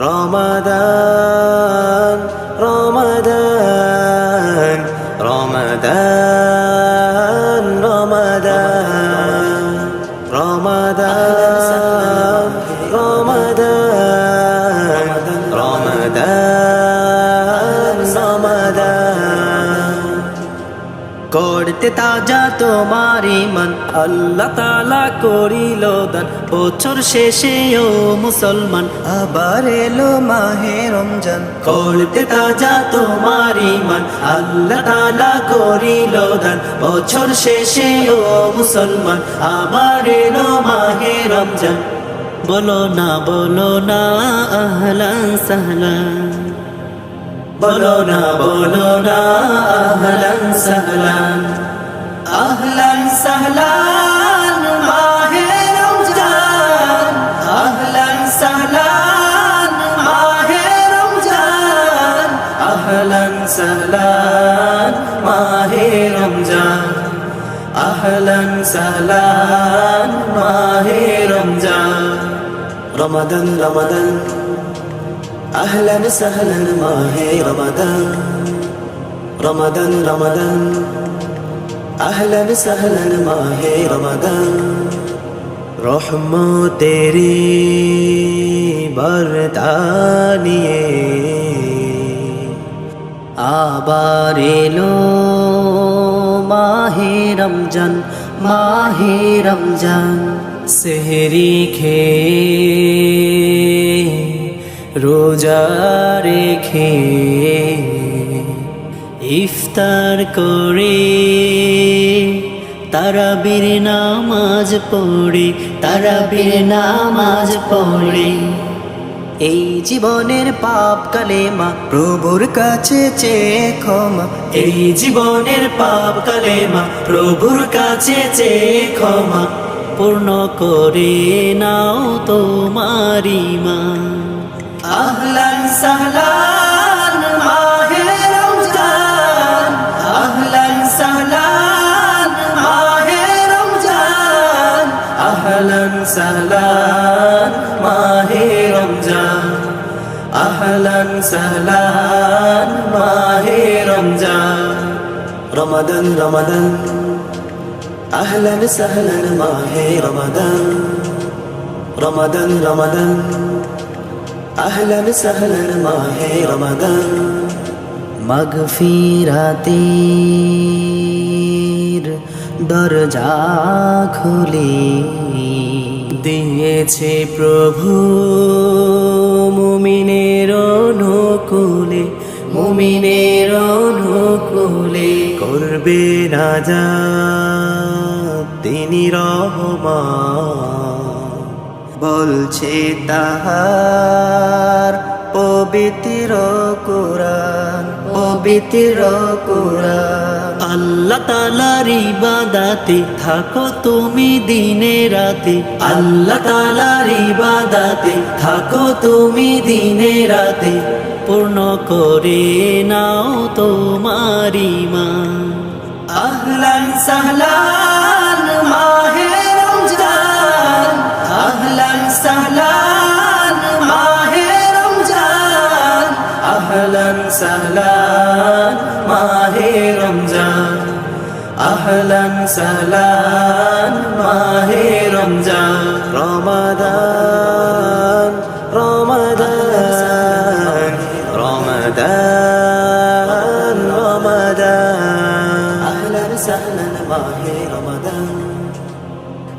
রমাদান রমাদান রমাদান রমাদান রমাদান রমাদান রমাদান রমাদান করতে তাজা তোমার ঈমান আল্লাহ তাআলা করিল দান বছর শেষে ও মুসলমান আবার এলো মাহে রমজান করতে তাজা তোমার ঈমান আল্লাহ তাআলা করিল দান বছর শেষে ও মুসলমান আবার এলো মাহে রমজান বলো না আহলান সাহলান বলো না আহলান সাহলান আহলান সাহলান মাহে রমজান আহলান সাহলান মাহে রমজান আহলান সাহলান মাহে রমজান আহলান সাহলান মাহে রমজান রমাদান রমাদান أهلا سهلا মাহে রমাদান রমাদান রমাদান أهلا سهلا মাহে রমাদান রহমতেরি বার্তা নিয়ে আবার এলো মাহে রমজান সেহরি খেয়ে রোজা রেখে ইফতার করে তারাবির নামাজ পড়ে এই জীবনের পাপ কালেমা প্রভুর কাছে চেয়ে ক্ষমা এই জীবনের পাপ কালেমা প্রভুর কাছে চেয়ে ক্ষমা পূর্ণ করে নাও তোমার ঈমান আহলান সাহলান মাহে রমজান আহলান সাহলান মাহে রমজান আহলান সাহলান মাহে রমজান আহলান সাহলান মাহে রমজান রমাদান রমাদান আহলান সাহলান মাহে রমাদান রমাদান রমাদান أهلا سهلا মাহে রমাদান মাগফিরাতের দরজা খুলে দিয়েছে প্রভু মুমিনের অনুকূলে করবে নাজাত তিনি রহমান বলছে তাহার পবিত্র কোরআন আল্লাহ তাআলার ইবাদতে থাকো তুমি দিনে রাতে আল্লাহ তাআলার ইবাদতে থাকো তুমি দিনে রাতে পূর্ণ করে নাও তোমার ঈমান আহলান সাহলান মাহে রমজান আহলান সাহলান মাহে রমজান আহলান সাহলান মাহে রমজান আহলান সাহলান মাহে রমজান রমাদান রমাদান রমাদান রমাদান আহলান সাহলান মাহে রমাদান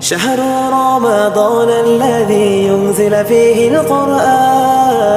شهر رمضان الذي ينزل فيه القرآن